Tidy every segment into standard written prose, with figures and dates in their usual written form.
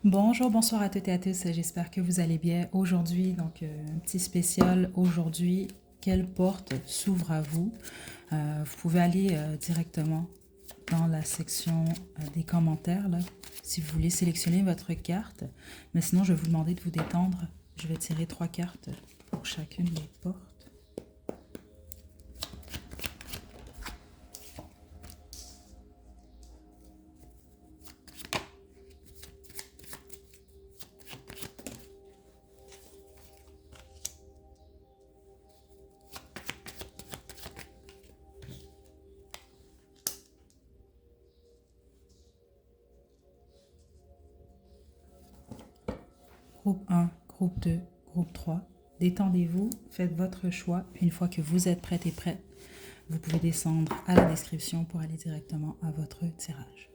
Bonjour, bonsoir à toutes et à tous. J'espère que vous allez bien. Aujourd'hui, un petit spécial. Aujourd'hui, quelle porte s'ouvre à vous? Vous pouvez aller directement dans la section des commentaires, là, si vous voulez sélectionner votre carte. Mais sinon, je vais vous demander de vous détendre. Je vais tirer 3 cartes pour chacune des portes. Groupe 1, groupe 2, groupe 3. Détendez-vous, faites votre choix. Puis une fois que vous êtes prête et prêt, vous pouvez descendre à la description pour aller directement à votre tirage.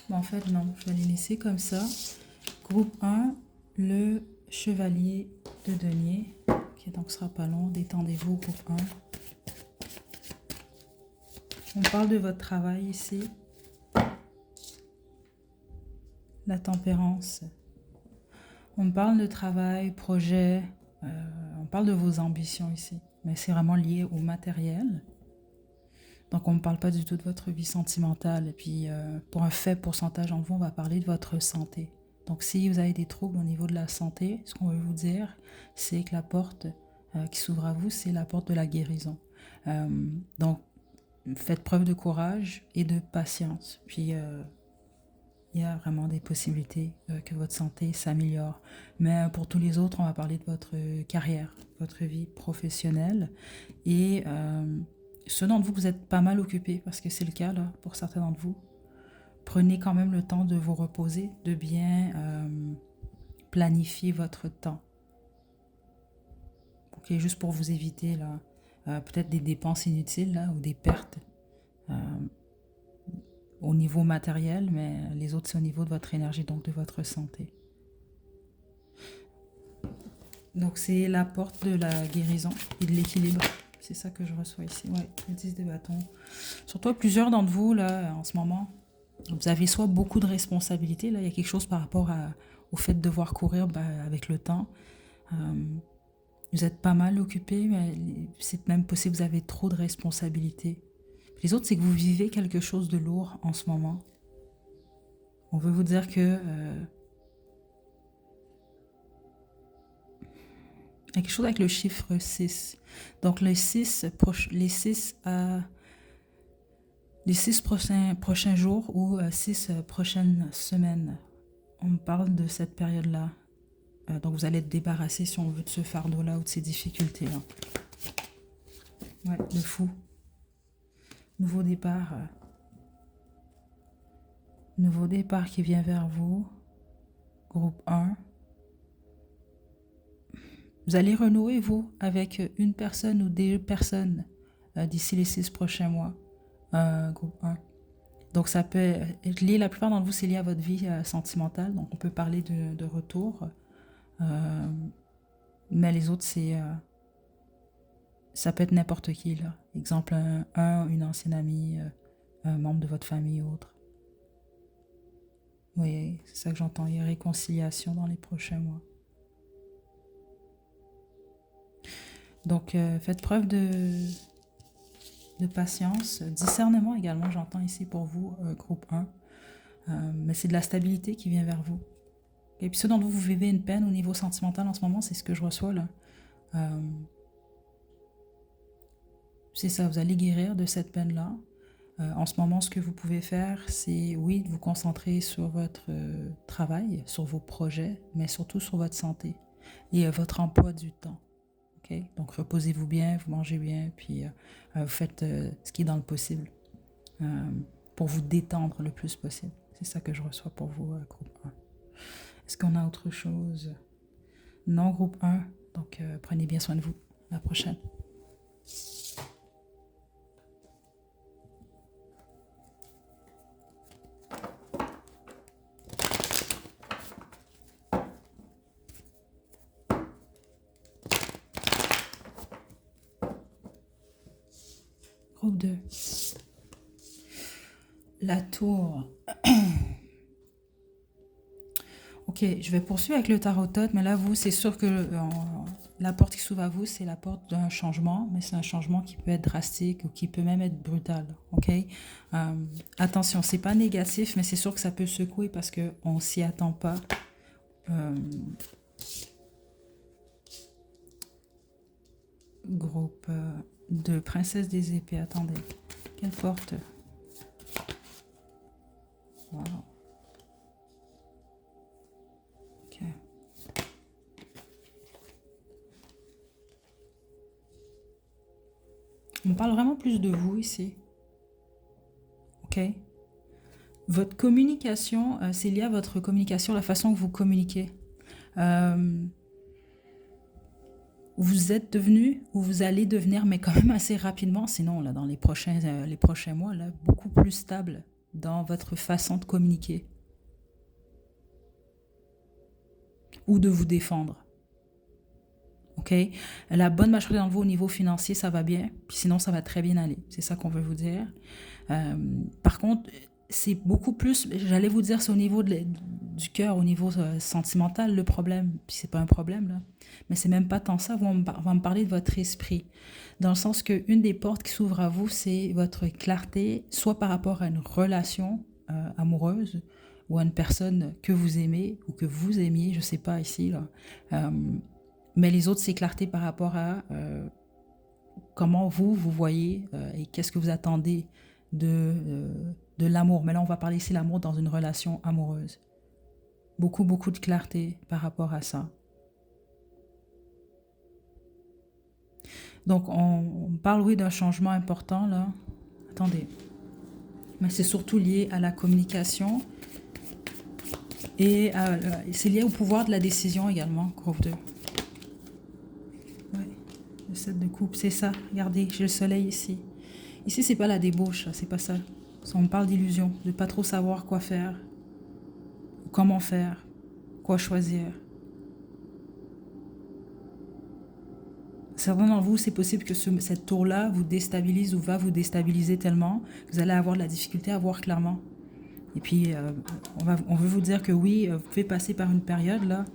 Bon, en fait, non, je vais les laisser comme ça. Groupe 1, le chevalier de denier. Ok, donc ce sera pas long. Détendez-vous, groupe 1. On parle de votre travail ici. La tempérance. On parle de travail, projet. On parle de vos ambitions ici. Mais c'est vraiment lié au matériel. Donc, on ne parle pas du tout de votre vie sentimentale. Et puis, pour un faible pourcentage en vous, on va parler de votre santé. Donc, si vous avez des troubles au niveau de la santé, ce qu'on veut vous dire, c'est que la porte qui s'ouvre à vous, c'est la porte de la guérison. Donc, faites preuve de courage et de patience. Puis, il y a vraiment des possibilités que votre santé s'améliore. Mais pour tous les autres, on va parler de votre carrière, votre vie professionnelle. Et ceux d'entre vous, vous êtes pas mal occupés, parce que c'est le cas là, pour certains d'entre vous. Prenez quand même le temps de vous reposer, de bien planifier votre temps. Ok, juste pour vous éviter là, peut-être des dépenses inutiles là, ou des pertes au niveau matériel, mais les autres, c'est au niveau de votre énergie, donc de votre santé. Donc, c'est la porte de la guérison et de l'équilibre. C'est ça que je reçois ici. Ouais, le 10 de bâton. Surtout plusieurs d'entre vous, là, en ce moment, vous avez soit beaucoup de responsabilités, là, il y a quelque chose par rapport au fait de devoir courir avec le temps. Vous êtes pas mal occupé, mais c'est même possible que vous avez trop de responsabilités. Les autres, c'est que vous vivez quelque chose de lourd en ce moment. On veut vous dire que il y a quelque chose avec le chiffre 6. Donc les 6 prochains jours ou 6 prochaines semaines, on parle de cette période-là. Donc vous allez être débarrassé, si on veut, de ce fardeau-là ou de ces difficultés-là. Ouais, le fou. Nouveau départ. Nouveau départ qui vient vers vous. Groupe 1. Vous allez renouer, vous, avec une personne ou des personnes d'ici les 6 prochains mois. Groupe 1. Donc ça peut être lié, la plupart d'entre vous, c'est lié à votre vie sentimentale. Donc on peut parler de retour. Mais les autres, ça peut être n'importe qui, là. Exemple, une ancienne amie, un membre de votre famille ou autre. Oui, c'est ça que j'entends. Il y a réconciliation dans les prochains mois. Donc, faites preuve de patience. Discernement également, j'entends ici pour vous, groupe 1. Mais c'est de la stabilité qui vient vers vous. Et puis ceux d'entre vous, vous vivez une peine au niveau sentimental en ce moment, c'est ce que je reçois là. C'est ça, vous allez guérir de cette peine-là. En ce moment, ce que vous pouvez faire, c'est, oui, de vous concentrer sur votre travail, sur vos projets, mais surtout sur votre santé et votre emploi du temps. Okay? Donc, reposez-vous bien, vous mangez bien, puis vous faites ce qui est dans le possible pour vous détendre le plus possible. C'est ça que je reçois pour vous, groupe 1. Est-ce qu'on a autre chose? Non, groupe 1. Donc, prenez bien soin de vous. À la prochaine. Groupe 2. La tour. Ok, je vais poursuivre avec le tarot-tot, mais là, vous, c'est sûr que la porte qui s'ouvre à vous, c'est la porte d'un changement, mais c'est un changement qui peut être drastique ou qui peut même être brutal, ok? Attention, c'est pas négatif, mais c'est sûr que ça peut secouer parce qu'on s'y attend pas. Groupe de princesse des épées, attendez, quelle porte? Wow. Ok. On parle vraiment plus de vous ici. Ok. Votre communication, c'est lié à votre communication, la façon que vous communiquez. Vous êtes devenu, ou vous allez devenir, mais quand même assez rapidement, sinon là, dans les prochains mois, là, beaucoup plus stable dans votre façon de communiquer ou de vous défendre. Ok, la bonne majorité d'entre vous au niveau financier, ça va bien, puis sinon ça va très bien aller. C'est ça qu'on veut vous dire. Par contre, c'est beaucoup plus, j'allais vous dire, c'est au niveau du cœur, au niveau sentimental, le problème. Puis c'est pas un problème là, mais c'est même pas tant ça. On va me parler de votre esprit, dans le sens que une des portes qui s'ouvre à vous, c'est votre clarté, soit par rapport à une relation amoureuse ou à une personne que vous aimez ou que vous aimiez, je sais pas ici là. Mais les autres, c'est clarté par rapport à comment vous voyez et qu'est-ce que vous attendez de l'amour. Mais là, on va parler ici de l'amour dans une relation amoureuse. Beaucoup de clarté par rapport à ça. Donc, on parle, oui, d'un changement important, là. Attendez. Mais c'est surtout lié à la communication et c'est lié au pouvoir de la décision également, groupe 2. Le 7 de coupe, c'est ça. Regardez, j'ai le soleil ici. Ici, c'est pas la débauche, c'est pas ça. On me parle d'illusion, de pas trop savoir quoi faire, comment faire, quoi choisir. Certains d'entre vous, c'est possible que cette tour-là vous déstabilise ou va vous déstabiliser tellement que vous allez avoir de la difficulté à voir clairement. Et puis, on veut vous dire que oui, vous pouvez passer par une période là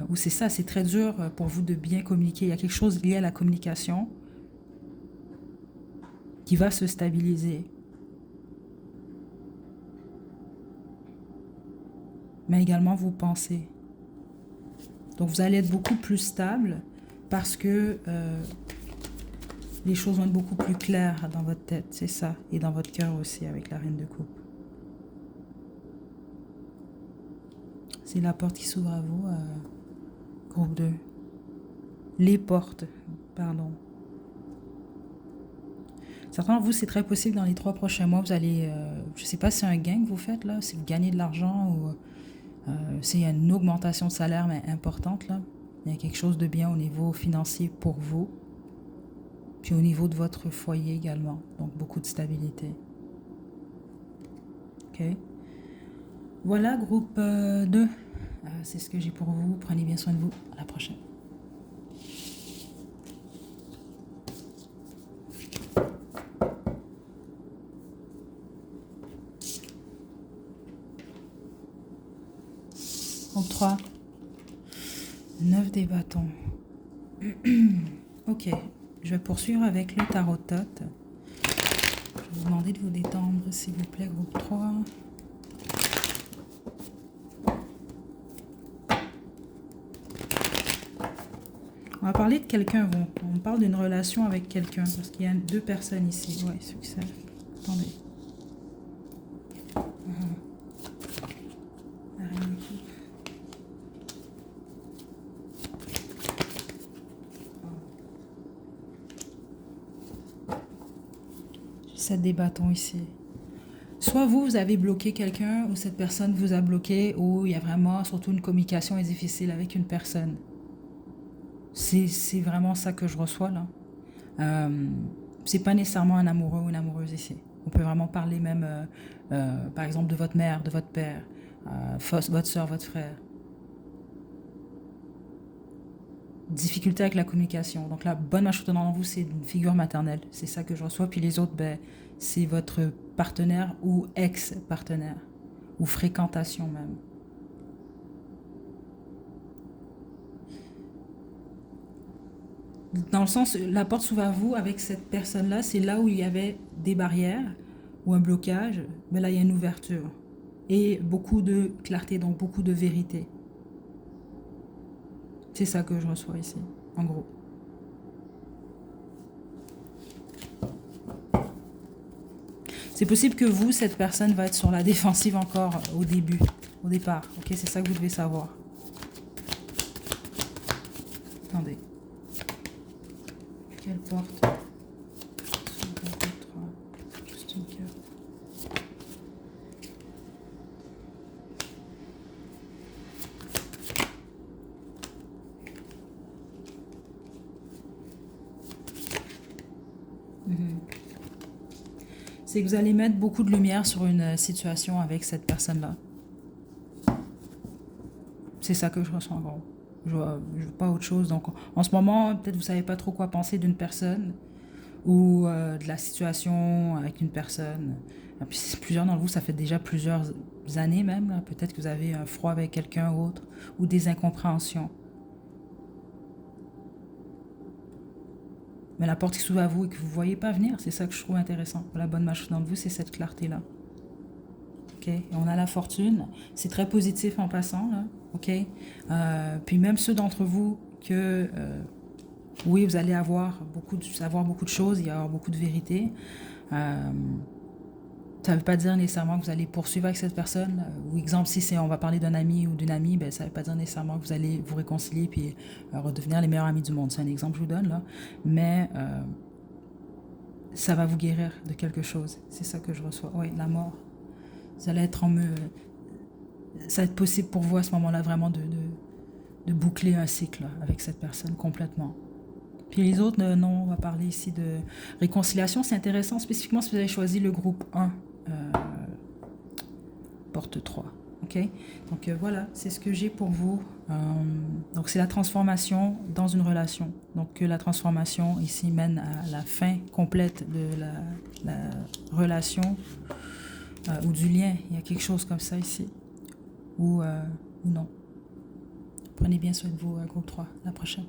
où c'est ça, c'est très dur pour vous de bien communiquer. Il y a quelque chose lié à la communication qui va se stabiliser. Mais également vous pensez. Donc vous allez être beaucoup plus stable parce que les choses vont être beaucoup plus claires dans votre tête, c'est ça. Et dans votre cœur aussi avec la reine de coupe. C'est la porte qui s'ouvre à vous, groupe 2. Les portes, pardon. Certains de vous, c'est très possible dans les 3 prochains mois, vous allez, je ne sais pas si c'est un gain que vous faites là, si vous gagnez de l'argent ou s'il y a une augmentation de salaire mais importante là. Il y a quelque chose de bien au niveau financier pour vous. Puis au niveau de votre foyer également. Donc beaucoup de stabilité. Ok. Voilà, groupe 2. C'est ce que j'ai pour vous. Prenez bien soin de vous. À la prochaine. Groupe 3. 9 des bâtons. Ok. Je vais poursuivre avec le tarot-tot. Je vais vous demander de vous détendre, s'il vous plaît, groupe 3. On va parler de quelqu'un, bon. On parle d'une relation avec quelqu'un, parce qu'il y a 2 personnes ici. Ouais, succès. Attendez. La reine de coupe. J'ai 7 des bâtons ici. Soit vous avez bloqué quelqu'un, ou cette personne vous a bloqué, ou il y a vraiment, surtout une communication est difficile avec une personne. C'est vraiment ça que je reçois là. C'est pas nécessairement un amoureux ou une amoureuse ici. On peut vraiment parler même, par exemple, de votre mère, de votre père, votre soeur, votre frère. difficulté avec la communication. Donc la bonne marche dans vous, c'est une figure maternelle. C'est ça que je reçois. Puis les autres, ben, c'est votre partenaire ou ex-partenaire. Ou fréquentation même. Dans le sens, la porte s'ouvre à vous avec cette personne-là, c'est là où il y avait des barrières ou un blocage, mais là il y a une ouverture. Et beaucoup de clarté, donc beaucoup de vérité. C'est ça que je reçois ici, en gros. C'est possible que vous, cette personne va être sur la défensive encore au début, au départ. Ok, c'est ça que vous devez savoir. Attendez. Quelle porte? Juste une carte. C'est que vous allez mettre beaucoup de lumière sur une situation avec cette personne-là. C'est ça que je ressens en gros. Je vois pas autre chose. Donc en ce moment, peut-être vous savez pas trop quoi penser d'une personne ou de la situation avec une personne. Et puis plusieurs d'entre vous, ça fait déjà plusieurs années même. Peut-être que vous avez un froid avec quelqu'un ou autre ou des incompréhensions. Mais la porte qui s'ouvre à vous et que vous ne voyez pas venir, c'est ça que je trouve intéressant. La bonne marche dans vous, c'est cette clarté-là. Ok, et on a la fortune. C'est très positif en passant. Là. Ok. Puis même ceux d'entre vous que, oui, vous allez savoir beaucoup de choses, il y avoir beaucoup de vérité. Ça ne veut pas dire nécessairement que vous allez poursuivre avec cette personne. Ou exemple, si on va parler d'un ami ou d'une amie, ben, ça ne veut pas dire nécessairement que vous allez vous réconcilier puis redevenir les meilleurs amis du monde. C'est un exemple que je vous donne là. Mais ça va vous guérir de quelque chose. C'est ça que je reçois. Oui, la mort. Vous allez être ça va être possible pour vous à ce moment-là vraiment de boucler un cycle avec cette personne complètement. Puis les autres, non, on va parler ici de réconciliation. C'est intéressant, spécifiquement si vous avez choisi le groupe 1, porte 3. Ok. Donc voilà, c'est ce que j'ai pour vous. Donc c'est la transformation dans une relation. Donc la transformation ici mène à la fin complète de la relation ou du lien. Il y a quelque chose comme ça ici. Ou non. Prenez bien soin de vous, groupe 3. À la prochaine.